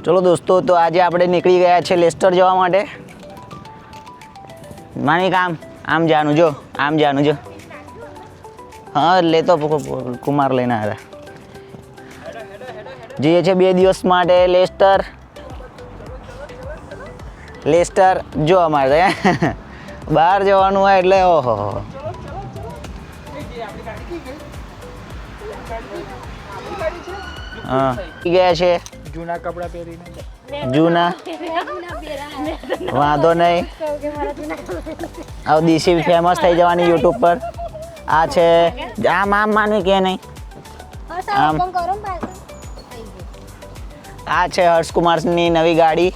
ચલો દોસ્તો, તો આજે આપણે નીકળી ગયા છે લેસ્ટર જવા માટે. માનિક આમ જાનું જો, આમ જાનું જો. હા લેતો કુમાર લઈને આવ્યા. જઈએ છે 2 દિવસ માટે લેસ્ટર જો અમારે બહાર જવાનું હોય એટલે ઓહો હા ગયા છે જૂના કપડા પહેરીને જૂના વાંધો નહીં. હવે દેશી ફેમસ થઈ જવાની યુટ્યુબ પર. આ છે આમ માનવી કે નહીં આમ. આ છે હર્ષકુમારની નવી ગાડી.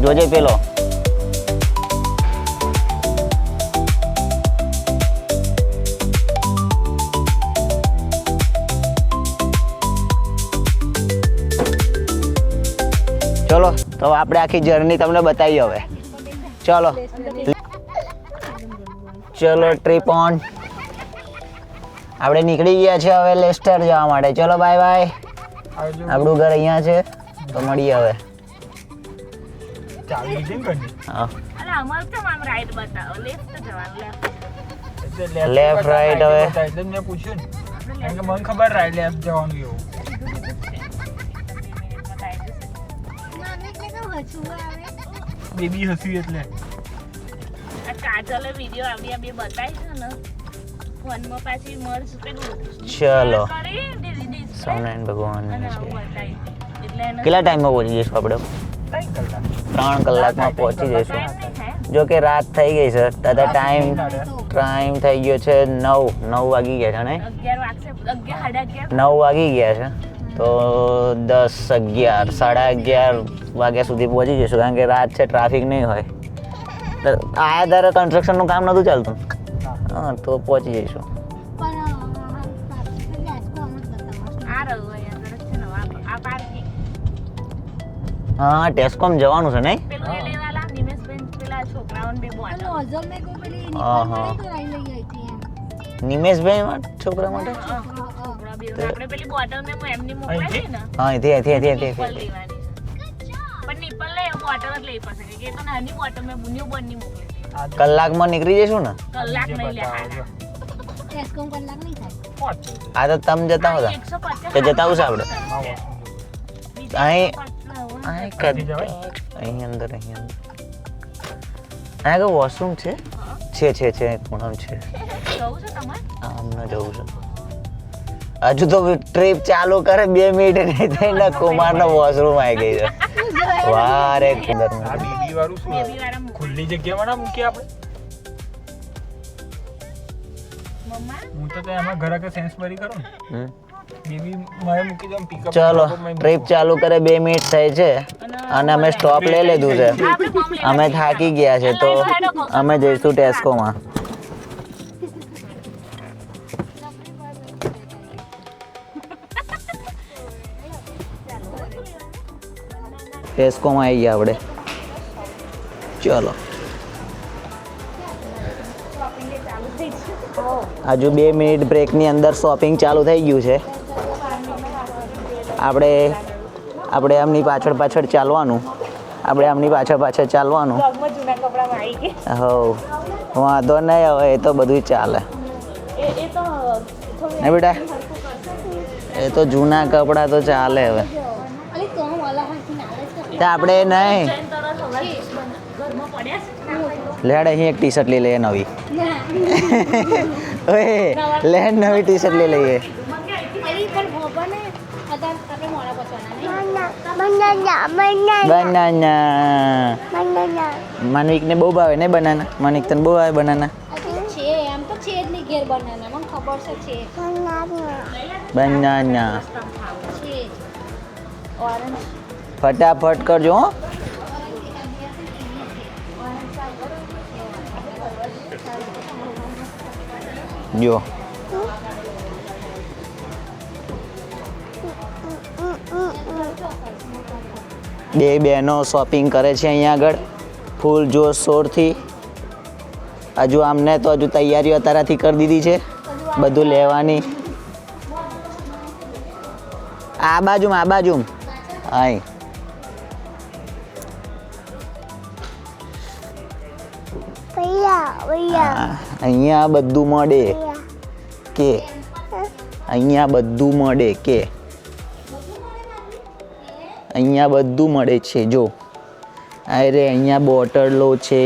જોજે પેલો ચલો તો આપણે આખી જર્ની તમને બતાવી. હવે ચલો ટ્રીપ ઓન. આપણે નીકળી ગયા છે હવે લેસ્ટર જવા માટે. ચલો બાય બાય. આપણું ઘર અહીંયા છે તો મળીએ હવે. લેફ્ટ રાઈટ હવે મેં પૂછ્યું ને મને ખબર રાઈટ લેફ્ટ જવાનું એવું. બેબી હસી એટલે કાજલે વિડિયો આવી બે બતાવી છે ને ફોનમાં પાછી મર્જ પેલું ચલો કરી સ્વામિનારાયણ ભગવાન અને આવું બતાવી એટલે એને કેટલા ટાઈમમાં પહોંચી જઈશું આપણે? 3 કલાકમાં પહોંચી જઈશું. જો કે રાત થઈ ગઈ છે દાદા. ટાઈમ થઈ ગયો છે 9 વાગી ગયા છે ને 11 વાગશે 11 9 વાગી ગયા છે તો 10 11 11:30 વાગ્યા સુધી પહોંચી જઈશું. કારણ કે રાત છે, ટ્રાફિક નહીં હોય. આયા ધારે કન્સ્ટ્રક્શનનું કામ નહોતું ચાલતું. હા તો પહોંચી જઈશું. આ રહ્યું અહીંયા આગળ છે ને આ પાર્કિંગ હા ટેસ્કોમ જવાનું છે નહીં? પેલું એ લેવાલા નિમેશબેન પેલા છોકરાઓને બે બોટલ નિમેશભાઈ છોકરા માટે છોકરા બે આપણે પેલી બોટલ મેં એમની મોકલાવી ને હા અહીંથી લેવાની છે પણ નિપલ લે બોટલ જ લઈ પડશે કે તો નાની બોટલ મેં ન્યુ બનની મોકલી દીધી. કલાકમાં નીકળી જઈશું ને? કલાક નહીં લે હાલા આ તો તમે જતા હતા 150 કે જતા આવશે આપણે અહીં અંદર અહીંયા કે વોશરૂમ છે ખૂણામ છે. જવું છે તમારે આમને જવું છે. હજુ તો ટ્રીપ ચાલુ કરે 2 મિનિટ નહીં થઈને કુમારનો વોશરૂમ આવી ગઈ છે. વારે આ બેબી વાળું શું ખુલ્લી જગ્યામાં ના મૂકીએ આપણે. મમ્મા હું તો એમાં ઘરે કે સેન્સ ભરી કરું ને બેબી મારે મૂકી દઉં પિકઅપ. ચલો ટ્રીપ ચાલુ કરે 2 મિનિટ થઈ છે અને અમે સ્ટોપ લઈ લીધું છે. અમે થાકી ગયા છે તો અમે જઈશું ટેસ્કોમાં. ટેસ્કોમાં આવી ગયા આપણે. ચલો હજુ 2 મિનિટ બ્રેકની અંદર શોપિંગ ચાલુ થઈ ગયું છે. આપણે એમની પાછળ ચાલવાનું. જૂના કપડામાં આવી ગઈ હો વાંધો નહીં. હવે એ તો બધું ચાલે એ તો ને બેટા. એ તો જૂના કપડાં તો ચાલે હવે. આપણે નહીં ઘરમાં પડ્યા લેડ અહીં એક ટી શર્ટ લઈ લઈએ નવી. લેડ નવી ટી શર્ટ લઈ લઈએ. બનાના માનવિકને બહુ ભાવે ને બનાના. માનિક તને બહુ ભાવે બનાના. બનાના ફટાફટ કરજો હો. જો બે બહેનો શોપિંગ કરે છે અહીંયા આગળ ફૂલ જોશોરથી. હજુ આમને તો હજુ તૈયારીઓ અત્યારથી કરી દીધી છે બધું લેવાની. આ બાજુ આય અહીંયા બધું મળે કે અહીંયા બધું મળે કે અહીંયા બધું મળે છે જો અરે અહીંયા બોટલો છે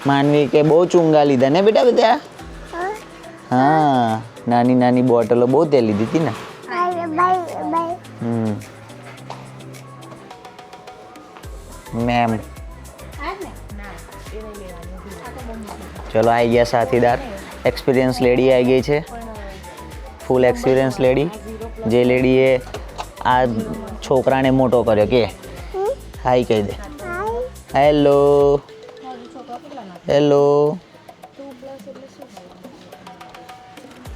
માનવી કે બહુ ચૂંગા લીધા ને બેટા બધા હા નાની નાની બોટલો બહુ તે લીધી હતી ને મેમ ચલો આવી ગયા સાથીદાર એક્સપિરિયન્સ લેડી આવી ગઈ છે ફૂલ એક્સપિરિયન્સ લેડી જે લેડીએ આ છોકરાને મોટો કર્યો કે હાય કહી દે હેલો હેલો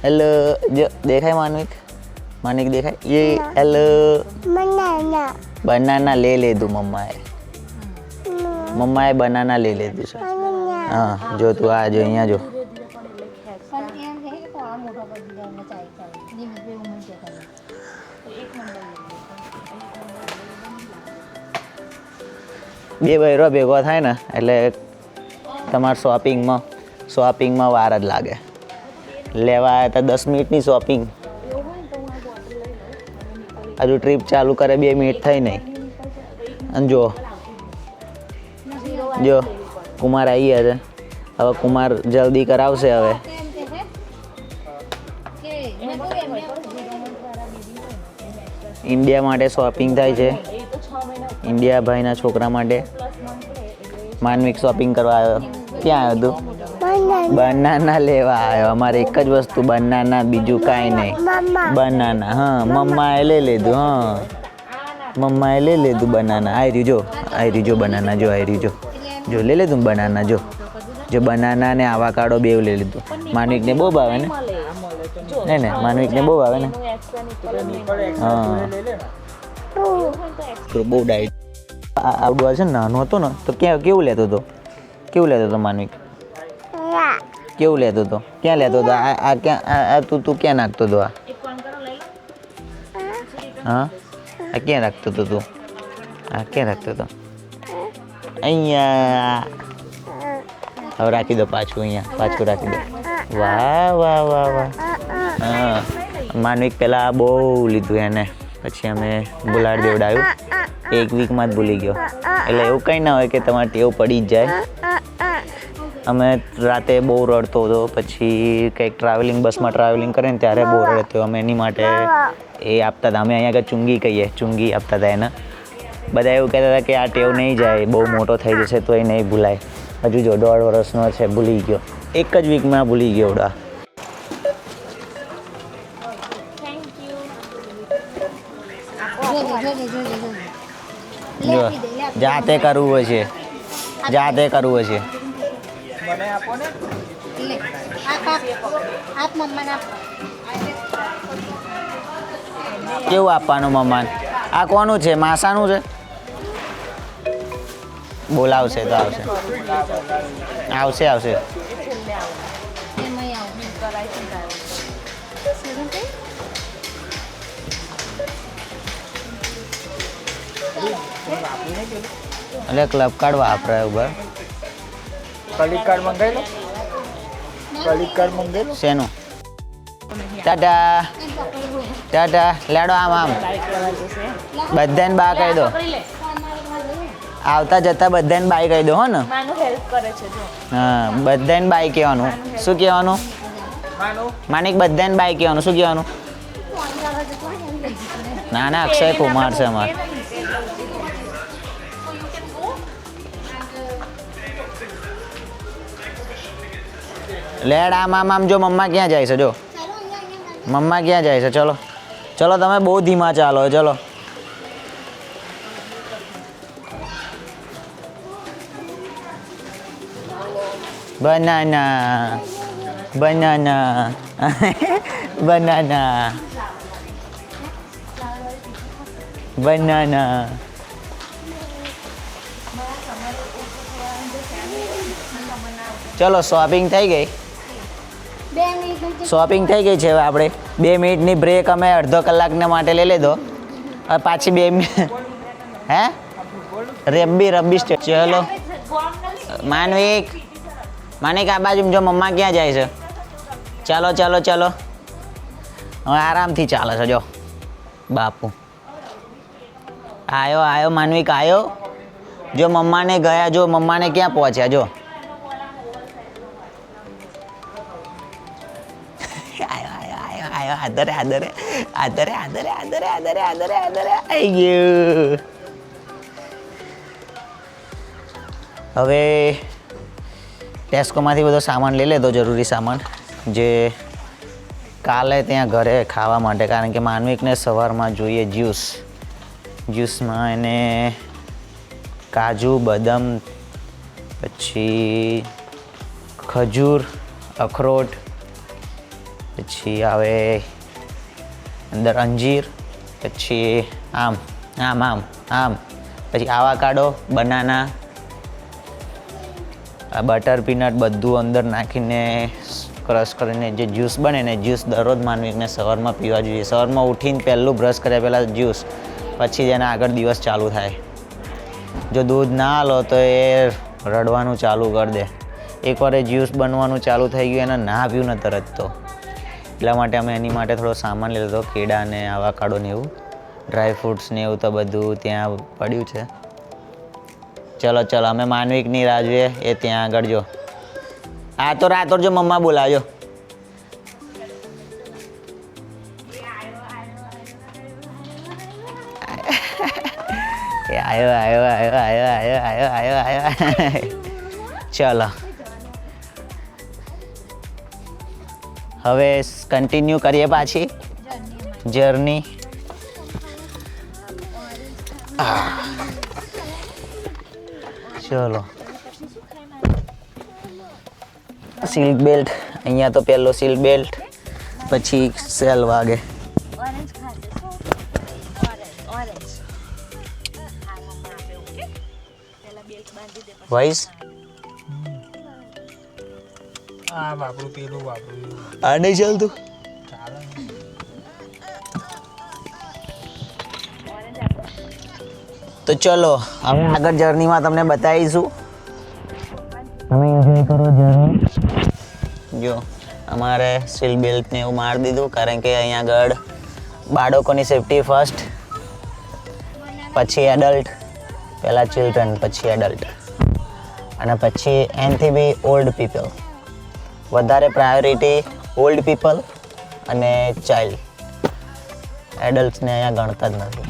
હેલો જો દેખાય માનવિક દેખાય એ હેલો બનાના લે લીધું મમ્માએ બનાના લઈ લીધું છે હા જો તું આ જો અહીંયા જો બે બૈરો ભેગો થાય ને એટલે તમારે શોપિંગમાં વાર જ લાગે લેવા આવ્યા હતા 10 મિનિટની શોપિંગ હજુ ટ્રીપ ચાલુ કરે 2 મિનિટ થઈ નહીં અને જો કુમાર આવી ગયા છે હવે કુમાર જલ્દી કરાવશે હવે ઇન્ડિયા માટે શોપિંગ થાય છે ઇન્ડિયા ભાઈના છોકરા માટે માનવિક શોપિંગ કરવા આવ્યો ક્યાં આવ્યો તું બનાના લેવા આવ્યો અમારે એક જ વસ્તુ બનાના બીજું કાંઈ નહીં બનાના હા મમ્માએ લઈ લીધું હા મમ્માએ લઈ લીધું બનાના આવી રહ્યું જો બનાના જો આવી રહ્યું જો લઈ લીધું બનાના જો બનાના ને આવાકાડો બેવ લઈ લીધું માનવિકને બહુ ભાવે ને માનવિકને બહુ ભાવે ને હા બહુ ડાયટ આવડું છે ને નાનો હતો ને તો કેવું લેતો હતો માનવિક કેવું લેતો હતો ક્યાં લેતો હતો આ ક્યાં તું ક્યાં નાખતો હતો હા આ ક્યાં રાખતો હતો તું ક્યાં રાખતો હતો અહીંયા હવે રાખી દો પાછું રાખી દો વાહ હા માનવિક પહેલાં બહુ લીધું એને પછી અમે ગુલાડ દેવડાવ્યું 1 વીકમાં જ ભૂલી ગયો એટલે એવું કંઈ ના હોય કે તમારે ટેવ પડી જ જાય અમે રાતે બહુ રડતો હતો પછી કંઈક બસમાં ટ્રાવેલિંગ કરે ને ત્યારે બહુ રડતો અમે એની માટે એ આપતા હતા અમે અહીંયા આગળ ચુંગી આપતા હતા એને બધા એવું કહેતા હતા કે આ ટેવ નહીં જાય બહુ મોટો થઈ જશે તો એ નહીં ભૂલાય હજુ જો 1.5 વર્ષનો છે ભૂલી ગયો 1 જ વીકમાં ભૂલી ગયો ઓડા જો જાતે કરવું હશે મને આપો ને આપ મમ્માને આપ કેવું આપવાનું મમ્માને આ કોનું છે માસાનું છે બોલાવશે તો આવશે એટલે ક્લબ કાર્ડ વાપરાય ઉપર ક્રેડિટ કાર્ડ મંગાવી લો શેનું ટાટા લેડો આમ બધાને બા કહી દો આવતા જતા બધાને બાય કહી દો હો ને હા બધાને બાય કહેવાનું શું કહેવાનું માનિક બધાને બાય કહેવાનું શું કહેવાનું ના અક્ષય કુમાર છે અમારે લેડ આમ જો મમ્મા ક્યાં જાય છે જો મમ્મા ક્યાં જાય છે ચલો તમે બહુ ધીમા ચાલો ચલો બનાના ચલો શોપિંગ થઈ ગઈ છે હવે આપણે 2 મિનિટની બ્રેક અમે અડધો કલાકને માટે લઈ લીધો હવે પાછી 2 હે રબ્બી સ્ટેટ. ચલો માનવિક આ બાજુ જો મમ્મા ક્યાં જાય છે. ચાલો હવે આરામથી ચાલે છે. જો બાપુ આયો માનવિક આયો. જો મમ્માને ગયા, જો મમ્માને ક્યાં પહોંચ્યા. જો આયો આદરે આવી ગયું. હવે ટેસ્કોમાંથી બધો સામાન લઈ લેતો, જરૂરી સામાન જે કાલે ત્યાં ઘરે ખાવા માટે. કારણ કે માનવિકને સવારમાં જોઈએ જ્યુસમાં એને કાજુ, બદામ, પછી ખજૂર, અખરોટ, પછી આવે અંદર અંજીર, પછી આમ પછી આવાકાડો, બનાના, બટર, પીનટ બધું અંદર નાખીને ક્રશ કરીને જે જ્યુસ બને ને જ્યુસ દરરોજ માનવિકને સવારમાં પીવા જોઈએ. સવારમાં ઉઠીને પહેલું બ્રશ કર્યા પહેલાં જ્યુસ, પછી જ એના આગળ દિવસ ચાલુ થાય. જો દૂધ ના લો તો એ રડવાનું ચાલુ કરી દે. એકવાર એ જ્યુસ બનવાનું ચાલુ થઈ ગયું, એને ના પીવું ને તરત તો. એટલા માટે અમે એની માટે થોડો સામાન લઈ લીધો, કેળા ને આવાકાડો ને એવું, ડ્રાય ફ્રૂટ્સ ને એવું તો બધું ત્યાં પડ્યું છે. ચલો અમે માનવિકની રાહ જોઈએ. એ ત્યાં આગળ જો રાતો જો મમ્મા બોલાવજો. આયો. ચલો હવે કન્ટિન્યુ કરીએ પાછી જર્ની. ચલો સીટ બેલ્ટ, અહીંયા તો પહેલો સીટ બેલ્ટ, પછી સેલ વાગે. વાઇસ આ વાપરું પેલું વાપરું. આ નહીં ચાલતું. તો ચલો હવે આગળ જર્નીમાં તમને બતાવીશું. તમે એન્જોય કરો જર્ની. જો અમારે સીટ બેલ્ટ ને એવું મારી દીધું, કારણ કે અહીંયા આગળ બાળકોની સેફટી ફર્સ્ટ, પછી એડલ્ટ, પહેલાં ચિલ્ડ્રન, પછી એડલ્ટ, અને પછી એનાથી બી ઓલ્ડ પીપલ. વધારે પ્રાયોરિટી ઓલ્ડ પીપલ અને ચાઇલ્ડ. એડલ્ટ્સને અહીંયા ગણતા જ નથી.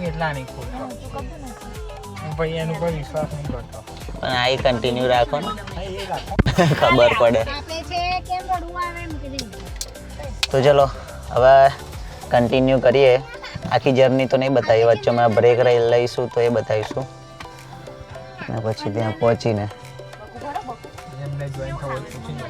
એટલા નહીં ખોલતો ભાઈ, એનું કોઈ વિશ્વાસ નહીં કરતો. પણ આ કન્ટિન્યુ રાખો ને ખબર પડે. તો ચલો હવે કન્ટિન્યુ કરીએ. આખી જર્ની તો નહીં બતાવીએ, વચ્ચે અમે બ્રેક લઈશું તો એ બતાવીશું, અને પછી ત્યાં પહોંચીને એમને જોઈન થવું પૂછીને.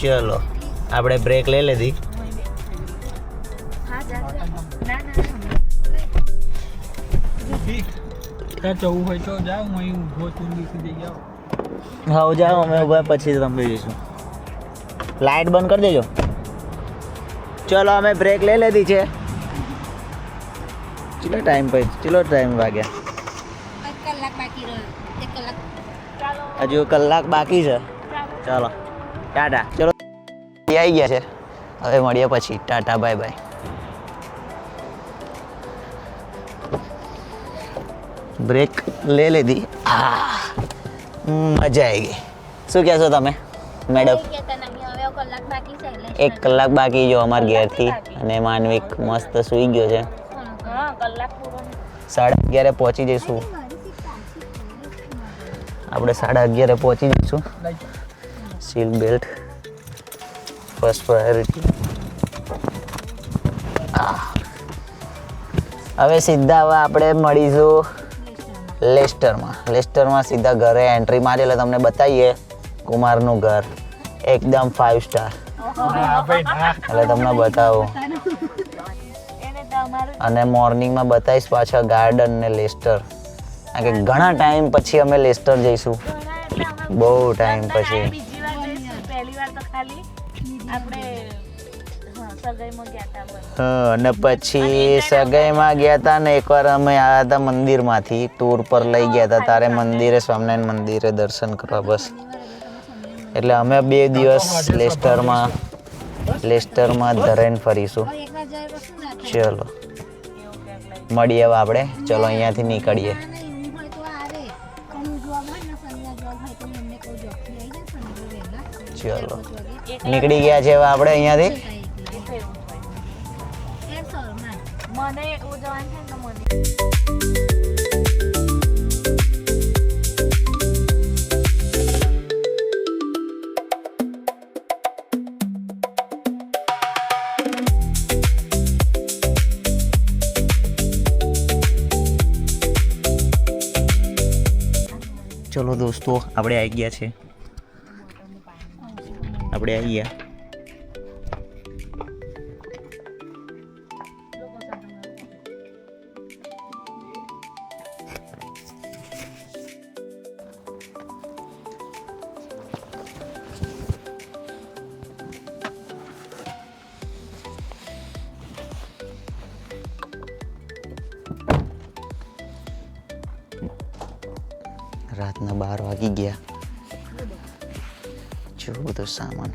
ચલો આપણે બ્રેક લઈ લીધી. ત્યાં જવું હોય તો જાઓ, હું અહીં ઊભો છું, સુધી જાઓ. હા જાઓ, અમે ઉભા પછી તમે જઈશું. લાઇટ બંધ કરી દેજો. ચલો અમે બ્રેક લઈ લીધી છે. ચલો ટાઈમ વાગ્યા? હજુ કલાક બાકી છે. ચાલો ટાટા. ચલો આવી ગયા છે, હવે મળીએ પછી. Tata bye bye. બ્રેક લઈ લીધી. મજા આવી ગઈ. શું કહેશો તમે મેડમ? 1 કલાક બાકી જો અમારા ઘેરથી, અને માનવિક મસ્ત સૂઈ ગયો છે. 11:30 પહોંચી જઈશું આપણે. 11:30 પહોંચી જઈશું. Seat belt first priority. હવે સીધા હવે આપણે મળીશું લેસ્ટરમાં સીધા ઘરે એન્ટ્રી મારી એટલે તમને બતાવીએ કુમારનું ઘર એકદમ 5 સ્ટાર. ના ભાઈ ના. એટલે તમને બતાવું એને તમારું અને મોર્નિંગમાં બતાવીશ પાછા ગાર્ડન ને લેસ્ટર. કારણ કે ઘણા ટાઈમ પછી અમે લેસ્ટર જઈશું, ઘણા એટલે અમે બહુ ટાઈમ લંડન પછી. આયા બીજી વાર જઈશું. પહેલી વાર તો ખાલી આપણે સગાઈમાં ગયા હતા બસ. અને પછી સગાઈમાં ગયા હતા ને એકવાર અમે આવ્યા હતા મંદિરમાંથી ટૂર પર લઈ ગયા હતા તારે મંદિરે, સ્વામિનારાયણ મંદિરે દર્શન કરવા. બસ એટલે અમે 2 દિવસ લેસ્ટરમાં ધરાઈને ફરીશું. ચલો મળીએ હવે આપણે. ચલો અહીંયાથી નીકળીએ. ચલો નીકળી ગયા છે હવે આપણે અહીંયાથી. મને એવું જવાનું છે ને તો મને ચલો દોસ્તો આપણે આવી ગયા છે. આપણે આવી ગયા. રાતના 12 વાગી ગયા. જો બધો સામાન.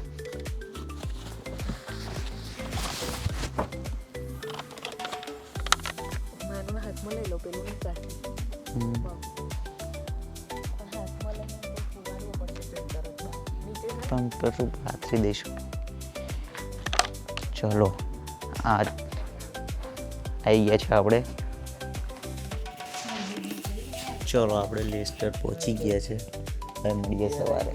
પણ પાથરી દઈશું. ચલો આ આવી ગયા છે આપણે. ચલો આપણે લેસ્ટર પહોંચી ગયા છે. હવે મળીએ સવારે.